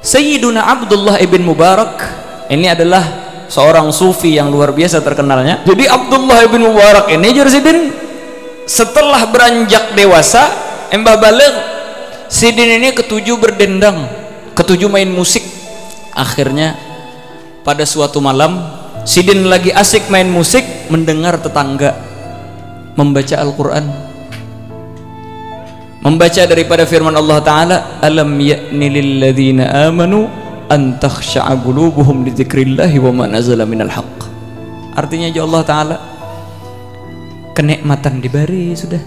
Sayyiduna Abdullah ibn Mubarak ini adalah seorang sufi yang luar biasa terkenalnya. Jadi Abdullah ibn Mubarak ini Sidin setelah beranjak dewasa, embah balik, Sidin ini ketujuh berdendang, ketujuh main musik. Akhirnya pada suatu malam Sidin lagi asik main musik, mendengar tetangga membaca Al-Quran, membaca daripada firman Allah Ta'ala, alam ya'ni lilladzina amanu an takhsha'a qulubuhum li dzikrillahi wa ma nazala minal haqq. Artinya ya Allah Ta'ala, kenikmatan diberi sudah,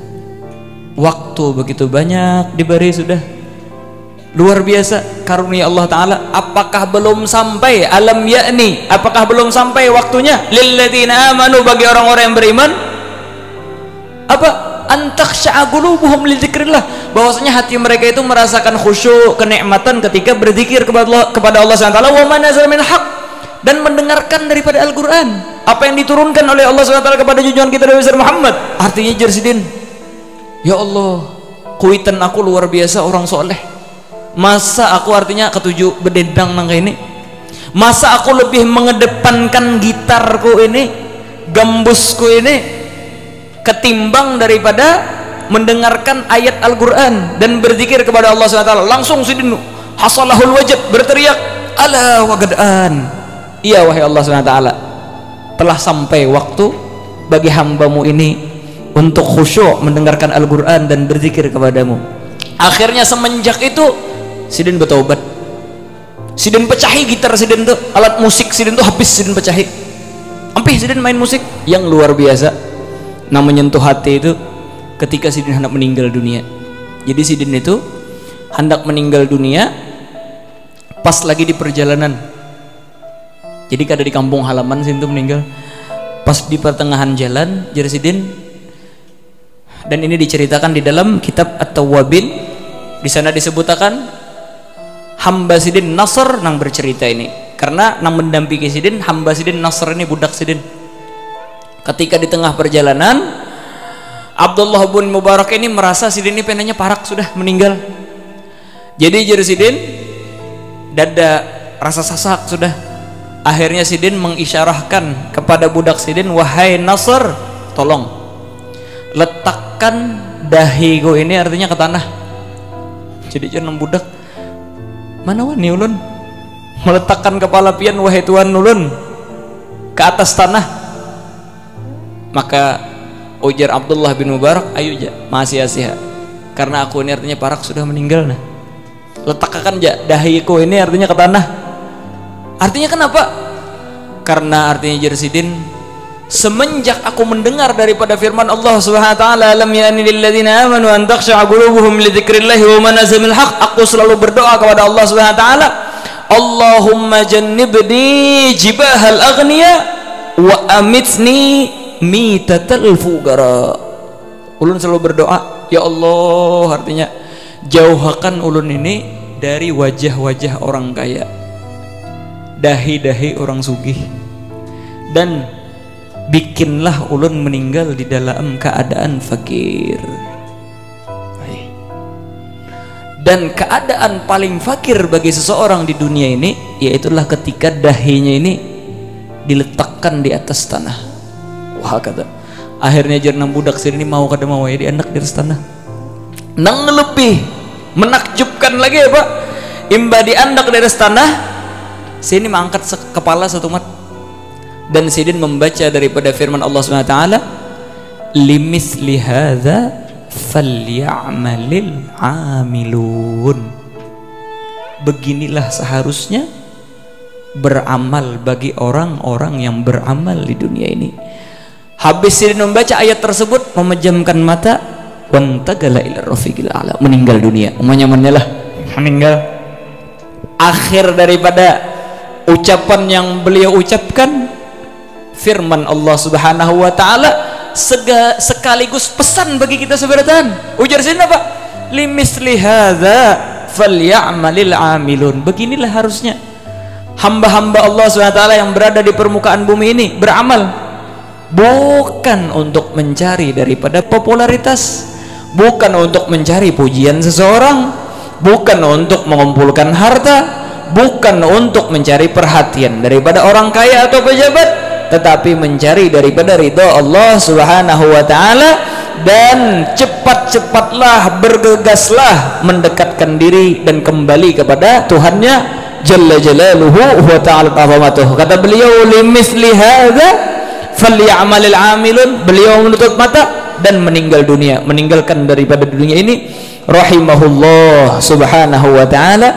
waktu begitu banyak diberi sudah, luar biasa karunia Allah Ta'ala. Apakah belum sampai alam ya'ni, apakah belum sampai waktunya lilladzina amanu, bagi orang-orang yang beriman, apa? Antakhsha'a qulubuhum li dzikrillah, bahwasanya hati mereka itu merasakan khusyuk, kenikmatan ketika berzikir kepada Allah SWT, wa ma nazala minal haqq, dan mendengarkan daripada Al-Quran, apa yang diturunkan oleh Allah SWT kepada junjungan kita Nabi Muhammad. Artinya Sidin, ya Allah, kuitan aku luar biasa orang soleh. Masa aku, artinya ketujuh berdendang nangka ini, masa aku lebih mengedepankan gitarku ini, gambusku ini, ketimbang daripada mendengarkan ayat Al-Quran dan berzikir kepada Allah SWT. Langsung Sidin hasalahul wajib, berteriak, ala wagadaan, iya wahai Allah SWT, telah sampai waktu bagi hambamu ini untuk khusyuk mendengarkan Al-Quran dan berzikir kepadamu. Akhirnya semenjak itu Sidin bertobat. Sidin pecahi gitar Sidin tuh, alat musik Sidin tuh habis Sidin pecahi. Sampai Sidin main musik yang luar biasa. Nah, menyentuh hati itu ketika Sidin hendak meninggal dunia. Jadi Sidin itu hendak meninggal dunia pas lagi di perjalanan. Jadi kada di kampung halaman Sidin itu meninggal. Pas di pertengahan jalan jadi Sidin, dan ini diceritakan di dalam kitab At-Tawwabin. Di sana disebutakan hamba Sidin Nasr nang bercerita ini, karena nang mendampingi Sidin hamba Sidin Nasr ini budak Sidin. Ketika di tengah perjalanan Abdullah bin Mubarak ini merasa Sidin ini pengennya parak sudah meninggal. Jadi jadi Sidin dada rasa sasak sudah. Akhirnya Sidin mengisyarahkan kepada budak Sidin, wahai Nasr, tolong letakkan dahiku ini, artinya ke tanah. Jadi jangan budak, mana wani ulun meletakkan kepala pian wahai Tuhan ulun ke atas tanah. Maka ujar Abdullah bin Mubarak, ayo ja masih asiha, karena aku ini artinya parak sudah meninggal. Nah, letakkan ja dahiku ini artinya ke tanah. Artinya kenapa? Karena artinya Sidin, semenjak aku mendengar daripada firman Allah Subhanahu wa taala, alam ya'ni lilladzina amanu an takhsha'a qulubuhum li dzikrillahi wa ma nazala minal haqq, aku selalu berdoa kepada Allah Subhanahu wa taala, Allahumma jannibni jibahal aghniya wa amitni mitatal fugara. Ulun selalu berdoa, ya Allah, artinya jauhkan ulun ini dari wajah-wajah orang kaya, dahi-dahi orang sugih, dan bikinlah ulun meninggal di dalam keadaan fakir. Dan keadaan paling fakir bagi seseorang di dunia ini yaitulah ketika dahinya ini diletakkan di atas tanah. Wah, kata akhirnya jernang budak Sidin ini mau kada mau ya di anak di atas tanah. Nang lebih menakjubkan lagi ya Pak, imba di anak di atas tanah, sini mengangkat kepala satu mat, dan Sidin membaca daripada firman Allah Subhanahu wa taala, limithli hadza falyamalil amilun. Beginilah seharusnya beramal bagi orang-orang yang beramal di dunia ini. Habis Sidin membaca ayat tersebut, memejamkan mata, wantagala ila rafiqil a'la, meninggal dunia. Umanya lah meninggal. Akhir daripada ucapan yang beliau ucapkan, firman Allah Subhanahu wa taala sekaligus pesan bagi kita seberatan. Ujar Sidin apa? Limisli hadza falyamalil amilun. Beginilah harusnya hamba-hamba Allah Subhanahu wa taala yang berada di permukaan bumi ini beramal, bukan untuk mencari daripada popularitas, bukan untuk mencari pujian seseorang, bukan untuk mengumpulkan harta, bukan untuk mencari perhatian daripada orang kaya atau pejabat, tetapi mencari daripada ridha Allah Subhanahu wa taala, dan cepat-cepatlah bergegaslah mendekatkan diri dan kembali kepada Tuhannya jalla jalaluhu wa ta'ala azamatuh. Kata beliau, limithli hadza falyamalil amilun, beliau menutup mata dan meninggal dunia, meninggalkan daripada dunia ini rahimahullah subhanahu wa ta'ala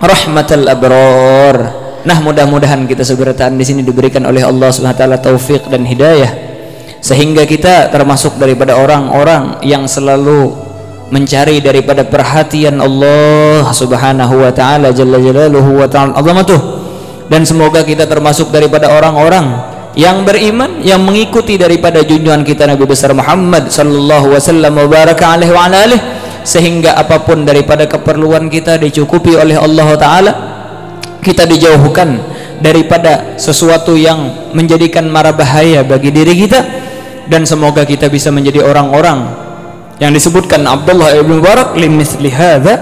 rahmatal abrar. Nah, mudah-mudahan kita segerataan di sini diberikan oleh Allah Subhanahu wa taala taufik dan hidayah, sehingga kita termasuk daripada orang-orang yang selalu mencari daripada perhatian Allah Subhanahu wa taala jalla jalaluhu wa ta'ala azamatuh. Dan semoga kita termasuk daripada orang-orang yang beriman, yang mengikuti daripada junjungan kita Nabi besar Muhammad sallallahu wasallam wa baraka alaihi wa ala alihi, sehingga apapun daripada keperluan kita dicukupi oleh Allah taala, kita dijauhkan daripada sesuatu yang menjadikan mara bahaya bagi diri kita, dan semoga kita bisa menjadi orang-orang yang disebutkan Abdullah ibn Mubarak, limithli hadza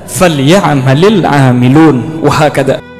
falyamalil amilun wa hakadha.